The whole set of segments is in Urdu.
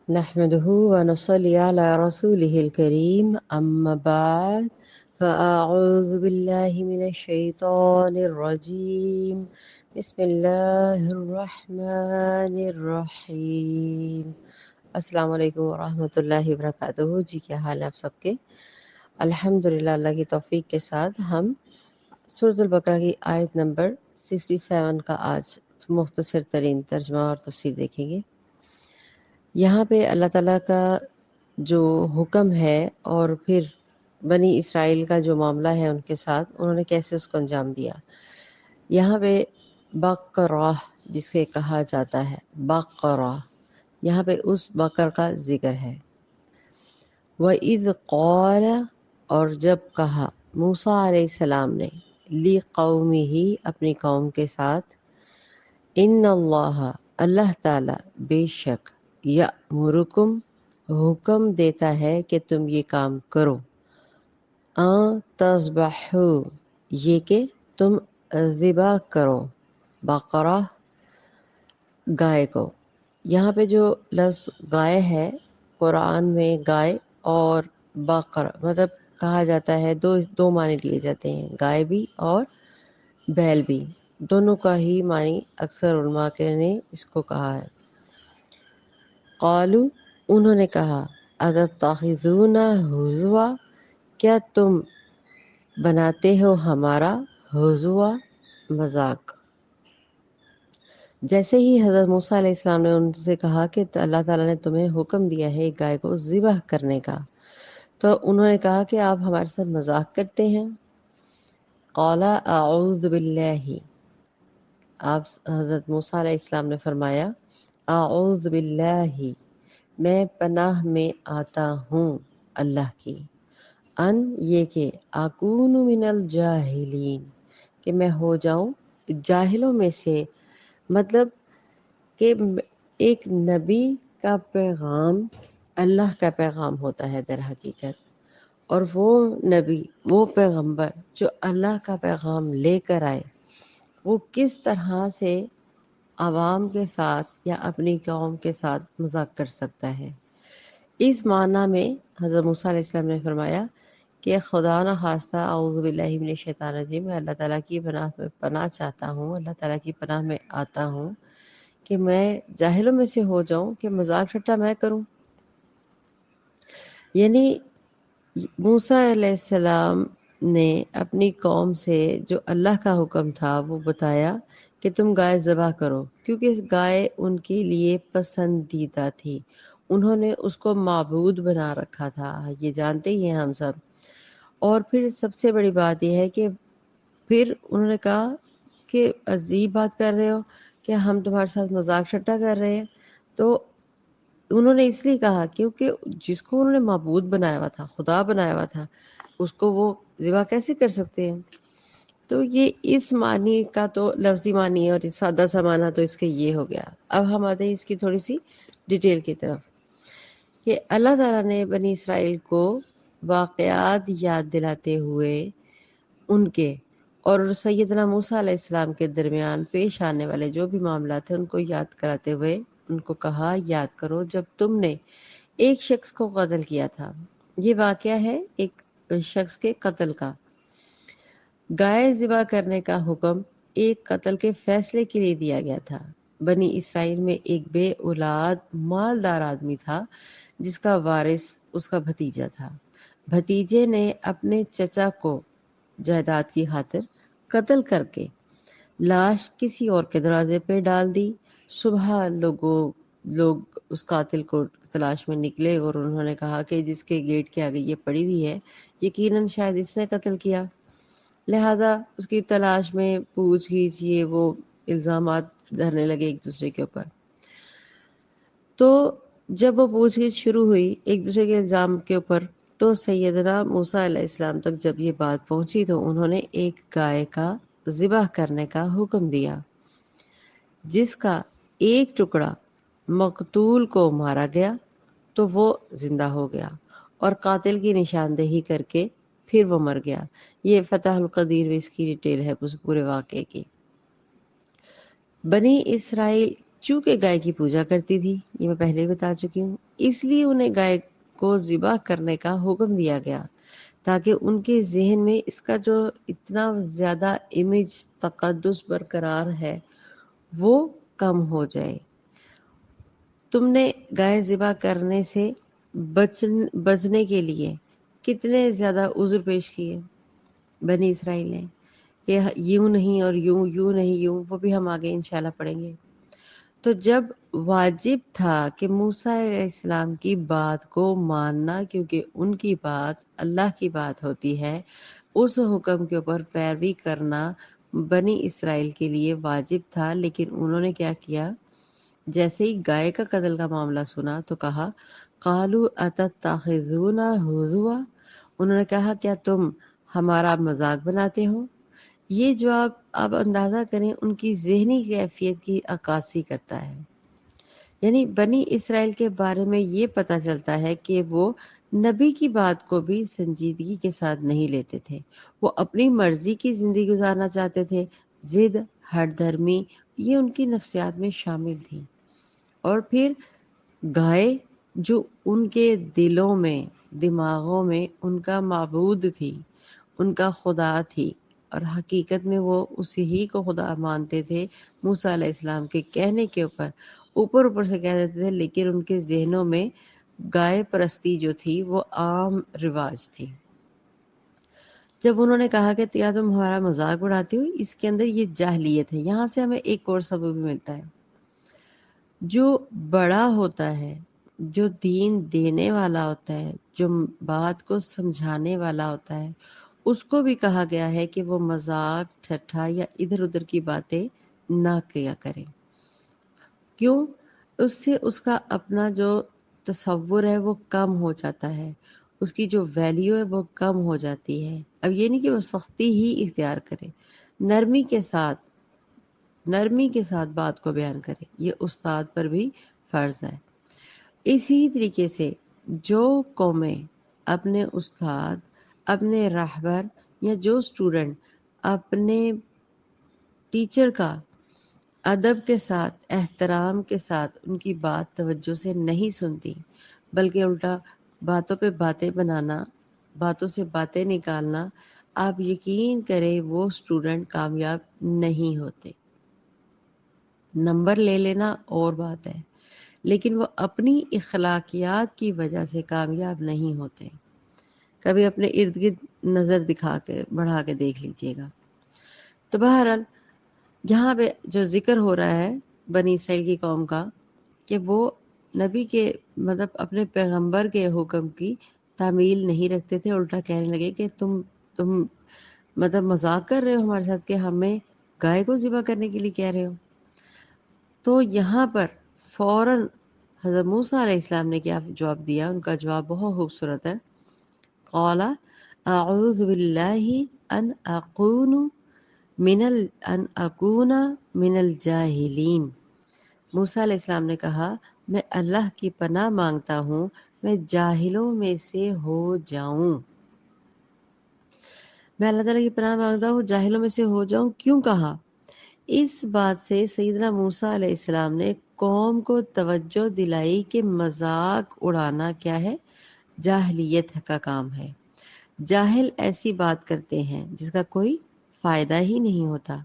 نحمده ونصلي على رسوله الكريم أما بعد فأعوذ بالله من الشيطان الرجيم بسم الله الرحمن الرحیم۔ السلام علیکم ورحمۃ اللہ وبرکاتہ۔ جی کیا حال ہے آپ سب کے؟ الحمدللہ اللہ کی توفیق کے ساتھ ہم سورۃ البقرہ کی آیت نمبر 67 کا آج مختصر ترین ترجمہ اور تفسیر دیکھیں گے۔ یہاں پہ اللہ تعالیٰ کا جو حکم ہے اور پھر بنی اسرائیل کا جو معاملہ ہے ان کے ساتھ انہوں نے کیسے اس کو انجام دیا۔ یہاں پہ بقرہ جسے کہا جاتا ہے، بقرہ یہاں پہ اس بقر کا ذکر ہے۔ وَإِذْ قَالَ اور جب کہا موسیٰ علیہ السلام نے لِقَوْمِهِ اپنی قوم کے ساتھ، ان اللہ اللہ تعالی بے شک یأمرکم حکم دیتا ہے کہ تم یہ کام کرو، ان تذبحوا یہ کہ تم ذبح کرو، بقرہ گائے کو۔ یہاں پہ جو لفظ گائے ہے قرآن میں گائے اور بقر مطلب کہا جاتا ہے، دو معنی لیے جاتے ہیں، گائے بھی اور بیل بھی، دونوں کا ہی معنی اکثر علماء نے اس کو کہا ہے۔ قالو انہوں نے کہا اتتخذونا ہزوا کیا تم بناتے ہو ہمارا ہزوا مذاق۔ جیسے ہی حضرت موسیٰ علیہ السلام نے ان سے کہا کہ اللہ تعالیٰ نے تمہیں حکم دیا ہے ایک گائے کو ذبح کرنے کا، تو انہوں نے کہا کہ آپ ہمارے ساتھ مذاق کرتے ہیں۔ قال اعوذ باللہ آپ حضرت موسیٰ علیہ السلام نے فرمایا اعوذ باللہ میں پناہ میں آتا ہوں اللہ کی، ان یہ کہ اکون من الجاہلین کہ میں ہو جاؤں جاہلوں میں سے، مطلب کہ ایک نبی کا پیغام اللہ کا پیغام ہوتا ہے در حقیقت، اور وہ نبی وہ پیغمبر جو اللہ کا پیغام لے کر آئے وہ کس طرح سے عوام کے ساتھ یا اپنی قوم کے ساتھ مذاق کر سکتا ہے۔ اس معنی میں حضرت موسیٰ علیہ السلام نے فرمایا کہ خدا نہ خواستہ اعوذ باللہ من الشیطان الرجیم، میں اللہ تعالیٰ کی پناہ چاہتا ہوں، اللہ تعالیٰ کی پناہ میں آتا ہوں کہ میں جاہلوں میں سے ہو جاؤں کہ مذاق ٹھٹا میں کروں۔ یعنی موسیٰ علیہ السلام نے اپنی قوم سے جو اللہ کا حکم تھا وہ بتایا کہ تم گائے ذبح کرو، کیونکہ گائے ان کے لیے پسندیدہ تھی، انہوں نے اس کو معبود بنا رکھا تھا، یہ جانتے ہی ہیں ہم سب۔ اور پھر سب سے بڑی بات یہ ہے کہ پھر انہوں نے کہا کہ عجیب بات کر رہے ہو کہ ہم تمہارے ساتھ مذاق ٹھٹا کر رہے ہیں، تو انہوں نے اس لیے کہا کیونکہ جس کو انہوں نے معبود بنایا ہوا تھا، خدا بنایا ہوا تھا، اس کو وہ ذبح کیسے کر سکتے ہیں۔ تو یہ اس معنی کا تو لفظی معنی ہے، اور اس سادہ سا معنی تو اس کے یہ ہو گیا۔ اب ہم آتے ہیں اس کی تھوڑی سی ڈیٹیل کی طرف کہ اللہ تعالیٰ نے بنی اسرائیل کو واقعات یاد دلاتے ہوئے ان کے اور سیدنا موسیٰ علیہ السلام کے درمیان پیش آنے والے جو بھی معاملات تھے ان کو یاد کراتے ہوئے ان کو کہا یاد کرو جب تم نے ایک شخص کو قتل کیا تھا۔ یہ واقعہ ہے ایک شخص کے قتل کا۔ گائے ذبح کرنے کا حکم ایک قتل کے فیصلے کے لیے دیا گیا تھا۔ بنی اسرائیل میں ایک بے اولاد مالدار آدمی تھا جس کا وارث اس کا بھتیجا تھا۔ بھتیجے نے اپنے چچا کو جائیداد کی خاطر قتل کر کے لاش کسی اور کے دروازے پہ ڈال دی۔ صبح لوگ اس قاتل کو تلاش میں نکلے اور انہوں نے کہا کہ جس کے گیٹ کے آگے یہ پڑی ہوئی ہے یقیناً شاید اس نے قتل کیا، لہذا اس کی تلاش میں پوچھ گچھ یہ وہ الزامات دھرنے لگے ایک دوسرے کے اوپر۔ تو جب وہ پوچھ گچھ شروع ہوئی ایک دوسرے کے الزام کے اوپر، تو سیدنا موسیٰ علیہ السلام تک جب یہ بات پہنچی تو انہوں نے ایک گائے کا ذبح کرنے کا حکم دیا، جس کا ایک ٹکڑا مقتول کو مارا گیا تو وہ زندہ ہو گیا، اور قاتل کی نشاندہی کر کے پھر وہ مر گیا۔ یہ فتح القدیر میں اس کی ڈیٹیل ہے اس پورے واقعے کی۔ بنی اسرائیل چونکہ گائے کی پوجا کرتی تھی، یہ میں پہلے ہی بتا چکی ہوں، اس لیے انہیں گائے کو ذبح کرنے کا حکم دیا گیا تاکہ ان کے ذہن میں اس کا جو اتنا زیادہ امیج تقدس برقرار ہے وہ کم ہو جائے۔ تم نے گائے ذبح کرنے سے بچنے کے لیے کتنے زیادہ عذر پیش کیے بنی اسرائیل نے، کہ یوں نہیں اور یوں، یوں نہیں یوں، وہ بھی ہم آگے انشاءاللہ پڑھیں گے۔ تو جب واجب تھا کہ موسیٰ علیہ السلام کی بات کو ماننا، کیونکہ ان کی بات اللہ کی بات ہوتی ہے، اس حکم کے اوپر پیروی کرنا بنی اسرائیل کے لیے واجب تھا، لیکن انہوں نے کیا کیا؟ جیسے ہی گائے کا قتل کا معاملہ سنا تو کہا قالوا اتتخذونا ہزوا، انہوں نے کہا کیا تم ہمارا مذاق بناتے ہو؟ یہ جواب آپ اندازہ کریں ان کی ذہنی کیفیت کی عکاسی کرتا ہے۔ یعنی بنی اسرائیل کے بارے میں یہ پتہ چلتا ہے کہ وہ نبی کی بات کو بھی سنجیدگی کے ساتھ نہیں لیتے تھے، وہ اپنی مرضی کی زندگی گزارنا چاہتے تھے، ضد، ہٹ دھرمی، یہ ان کی نفسیات میں شامل تھی۔ اور پھر گائے جو ان کے دلوں میں، دماغوں میں ان کا معبود تھی، ان کا خدا تھی، اور حقیقت میں وہ اسی ہی کو خدا مانتے تھے موسیٰ علیہ السلام کے کہنے کے اوپر سے کہہ دیتے تھے، لیکن ان کے ذہنوں میں گائے پرستی جو تھی وہ عام رواج تھی۔ جب انہوں نے کہا کہ کیا تم ہمارا مذاق اڑاتے ہو، اس کے اندر یہ جاہلیت ہے۔ یہاں سے ہمیں ایک اور سبب بھی ملتا ہے، جو بڑا ہوتا ہے، جو دین دینے والا ہوتا ہے، جو بات کو سمجھانے والا ہوتا ہے، اس کو بھی کہا گیا ہے کہ وہ مذاق، ٹھٹھا یا ادھر ادھر کی باتیں نہ کیا کرے۔ کیوں؟ اس سے اس کا اپنا جو تصور ہے وہ کم ہو جاتا ہے، اس کی جو ویلیو ہے وہ کم ہو جاتی ہے۔ اب یہ نہیں کہ وہ سختی ہی اختیار کرے، نرمی کے ساتھ بات کو بیان کرے، یہ استاد پر بھی فرض ہے۔ اسی طریقے سے جو قومیں اپنے استاد، اپنے راہبر یا جو اسٹوڈنٹ اپنے ٹیچر کا ادب کے ساتھ، احترام کے ساتھ ان کی بات توجہ سے نہیں سنتی، بلکہ الٹا باتوں پہ باتیں بنانا، باتوں سے باتیں نکالنا، آپ یقین کریں وہ اسٹوڈنٹ کامیاب نہیں ہوتے۔ نمبر لے لینا اور بات ہے، لیکن وہ اپنی اخلاقیات کی وجہ سے کامیاب نہیں ہوتے۔ کبھی اپنے ارد گرد نظر دکھا کے بڑھا کے دیکھ لیجئے گا۔ تو بہرحال یہاں پہ جو ذکر ہو رہا ہے بنی اسرائیل کی قوم کا، کہ وہ نبی کے مطلب اپنے پیغمبر کے حکم کی تعمیل نہیں رکھتے تھے، الٹا کہنے لگے کہ تم مطلب مذاق کر رہے ہو ہمارے ساتھ، کہ ہمیں گائے کو ذبح کرنے کے لیے کہہ رہے ہو۔ تو یہاں پر فوراً حضرت موسیٰ علیہ السلام نے کیا جواب دیا؟ ان کا جواب بہت خوبصورت ہے۔ قال اعوذ باللہ ان اکون من الجاہلین۔ موسیٰ علیہ السلام نے کہا میں اللہ کی پناہ مانگتا ہوں میں جاہلوں میں سے ہو جاؤں۔ میں اللہ تعالیٰ کی پناہ مانگتا ہوں جاہلوں میں سے ہو جاؤں۔ کیوں کہا؟ اس بات سے سیدنا موسیٰ علیہ السلام نے قوم کو توجہ دلائی کہ مذاق اڑانا کیا ہے؟ جاہلیت کا کام ہے۔ جاہل ایسی بات کرتے ہیں جس کا کوئی فائدہ ہی نہیں ہوتا۔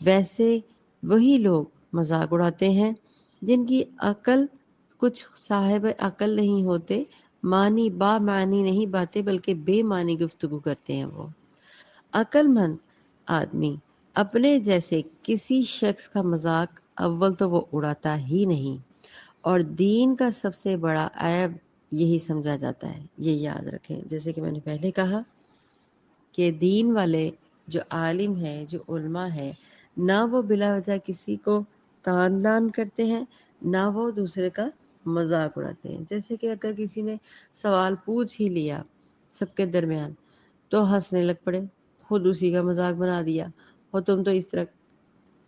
ویسے وہی لوگ مذاق اڑاتے ہیں جن کی عقل، کچھ صاحب عقل نہیں ہوتے، معنی با معنی نہیں باتیں بلکہ بے معنی گفتگو کرتے ہیں۔ وہ عقل مند آدمی اپنے جیسے کسی شخص کا مذاق اول تو وہ اڑاتا ہی نہیں، اور دین کا سب سے بڑا عیب یہی سمجھا جاتا ہے۔ یہ یاد رکھیں، جیسے کہ میں نے پہلے کہا کہ دین والے جو عالم ہیں، جو علماء ہیں، نہ وہ بلا وجہ کسی کو تان دان کرتے ہیں، نہ وہ دوسرے کا مذاق اڑاتے ہیں۔ جیسے کہ اگر کسی نے سوال پوچھ ہی لیا سب کے درمیان تو ہنسنے لگ پڑے، خود اسی کا مذاق بنا دیا، اور تم تو اس طرح۔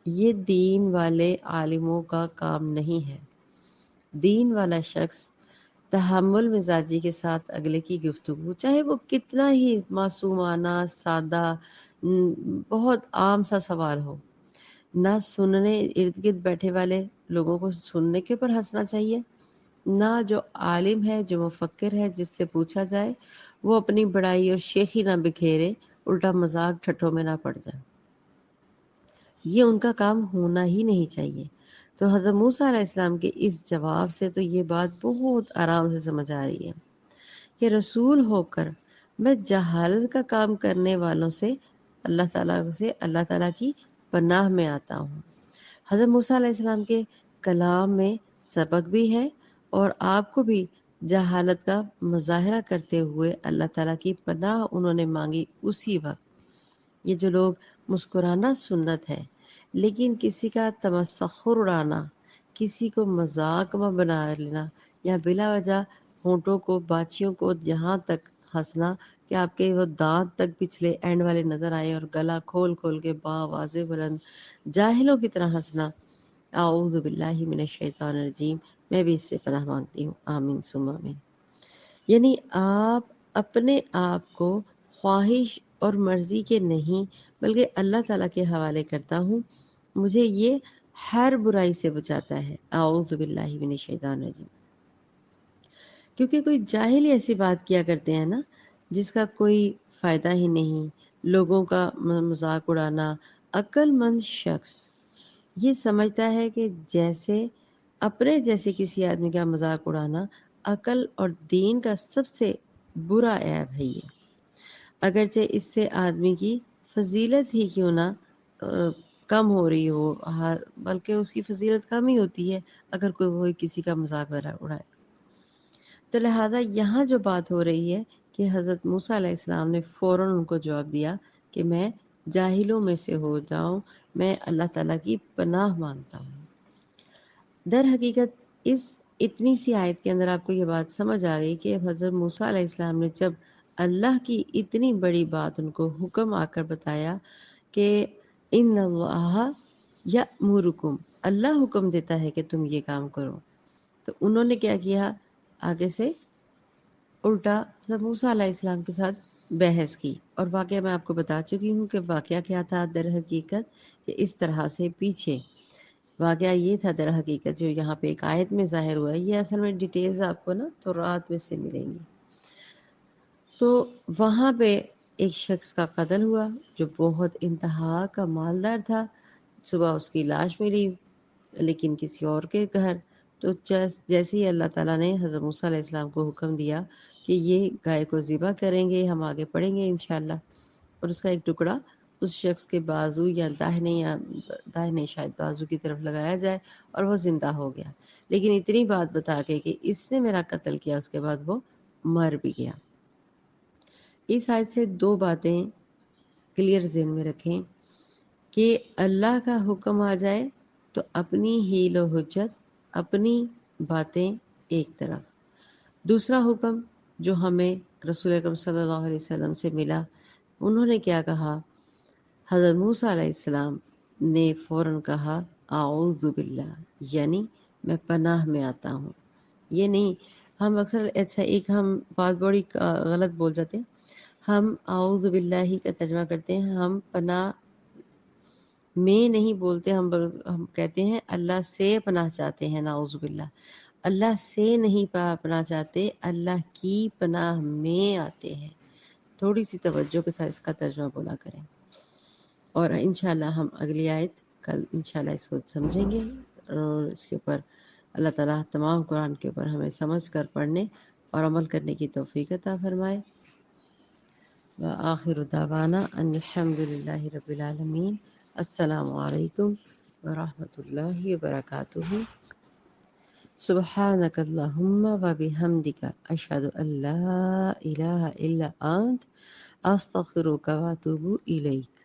یہ دین والے عالموں کا کام نہیں ہے۔ دین والا شخص تحمل مزاجی کے ساتھ اگلے کی گفتگو، چاہے وہ کتنا ہی معصومانہ، سادہ، بہت عام سا سوال ہو، نہ سننے ارد گرد بیٹھے والے لوگوں کو سننے کے اوپر ہنسنا چاہیے، نہ جو عالم ہے، جو مفکر ہے، جس سے پوچھا جائے وہ اپنی بڑائی اور شیخی نہ بکھیرے، الٹا مذاق ٹھٹھوں میں نہ پڑ جائے۔ یہ ان کا کام ہونا ہی نہیں چاہیے۔ تو حضرت موسیٰ علیہ السلام کے اس جواب سے تو یہ بات بہت آرام سے سمجھ آ رہی ہے کہ رسول ہو کر میں جہالت کا کام کرنے والوں سے اللہ تعالیٰ کی پناہ میں آتا ہوں۔ حضرت موسیٰ علیہ السلام کے کلام میں سبق بھی ہے اور آپ کو بھی جہالت کا مظاہرہ کرتے ہوئے اللہ تعالیٰ کی پناہ انہوں نے مانگی اسی وقت۔ یہ جو لوگ مسکرانا سنت ہے لیکن کسی کا تمسخر اڑانا، کسی کو مذاق میں بنا لینا یا بلا وجہ ہونٹوں کو باچیوں کو یہاں تک ہنسنا کہ آپ کے وہ دانت تک پچھلے اینڈ والے نظر آئے اور گلا کھول کھول کے باواز بلند جاہلوں کی طرح ہنسنا، اعوذ باللہ من الشیطان الرجیم، میں بھی اس سے پناہ مانگتی ہوں، آمین ثم آمین۔ یعنی آپ اپنے آپ کو خواہش اور مرضی کے نہیں بلکہ اللہ تعالیٰ کے حوالے کرتا ہوں، مجھے یہ ہر برائی سے بچاتا ہے، اعوذ باللہ من الشیطان الرجیم۔ کیونکہ کوئی جاہل ہی ایسی بات کیا کرتے ہیں نا جس کا کوئی فائدہ ہی نہیں، لوگوں کا مذاق اڑانا۔ عقل مند شخص یہ سمجھتا ہے کہ جیسے اپنے جیسے کسی آدمی کا مذاق اڑانا عقل اور دین کا سب سے برا عیب ہے یہ، اگرچہ اس سے آدمی کی فضیلت ہی کیوں نہ کم ہو رہی ہو، بلکہ اس کی فضیلت کم ہی ہوتی ہے اگر کوئی کسی کا مذاق وغیرہ اڑائے۔ تو لہٰذا یہاں جو بات ہو رہی ہے کہ حضرت موسیٰ علیہ السلام نے فوراً ان کو جواب دیا کہ میں جاہلوں میں سے ہو جاؤں، میں اللہ تعالیٰ کی پناہ مانگتا ہوں۔ در حقیقت اس اتنی سی آیت کے اندر آپ کو یہ بات سمجھ آ گئی کہ حضرت موسیٰ علیہ السلام نے جب اللہ کی اتنی بڑی بات ان کو حکم آ کر بتایا کہ ان اللہ یأمرکم، اللہ حکم دیتا ہے کہ تم یہ کام کرو، تو انہوں نے کیا کیا، آگے سے الٹا حضرت موسیٰ علیہ السلام کے ساتھ بحث کی۔ اور واقعہ میں آپ کو بتا چکی ہوں کہ واقعہ کیا تھا در حقیقت، کہ اس طرح سے پیچھے واقعہ یہ تھا در حقیقت جو یہاں پہ ایک آیت میں ظاہر ہوا ہے، یہ اصل میں ڈیٹیلز آپ کو نا تو رات میں سے ملیں گی۔ تو وہاں پہ ایک شخص کا قتل ہوا جو بہت انتہا کا مالدار تھا، صبح اس کی لاش ملی لیکن کسی اور کے گھر۔ تو جیسے ہی اللہ تعالیٰ نے حضرت موسیٰ علیہ السلام کو حکم دیا کہ یہ گائے کو ذبح کریں گے، ہم آگے پڑھیں گے انشاءاللہ، اور اس کا ایک ٹکڑا اس شخص کے بازو یا داہنے شاید بازو کی طرف لگایا جائے اور وہ زندہ ہو گیا، لیکن اتنی بات بتا کے کہ اس نے میرا قتل کیا، اس کے بعد وہ مر بھی گیا۔ اس آیت سے دو باتیں کلیئر ذہن میں رکھیں کہ اللہ کا حکم آ جائے تو اپنی حیل و حجت، اپنی باتیں ایک طرف، دوسرا حکم جو ہمیں رسول اکرم صلی اللہ علیہ وسلم سے ملا، انہوں نے کیا کہا، حضرت موسیٰ علیہ السلام نے فوراً کہا اعوذ باللہ، یعنی میں پناہ میں آتا ہوں۔ یہ نہیں، ہم اکثر ایک ہم بات بڑی غلط بول جاتے ہیں، ہم اعوذ باللہ کا ترجمہ کرتے ہیں، ہم پناہ میں نہیں بولتے، ہم کہتے ہیں اللہ سے پناہ چاہتے ہیں، نعوذ باللہ، اللہ سے نہیں پناہ چاہتے، اللہ کی پناہ میں آتے ہیں۔ تھوڑی سی توجہ کے ساتھ اس کا ترجمہ بولا کریں، اور انشاءاللہ ہم اگلی آیت کل انشاءاللہ اس کو سمجھیں گے، اور اس کے اوپر اللہ تعالیٰ تمام قرآن کے اوپر ہمیں سمجھ کر پڑھنے اور عمل کرنے کی توفیق عطا فرمائے۔ وآخر دعوانا ان الحمد للہ رب العالمین۔ السلام علیکم ورحمۃ اللہ وبرکاتہ۔ سبحانک اللہم وبحمدک، اشہد ان لا الہ الا انت، استغفرک واتوب الیک۔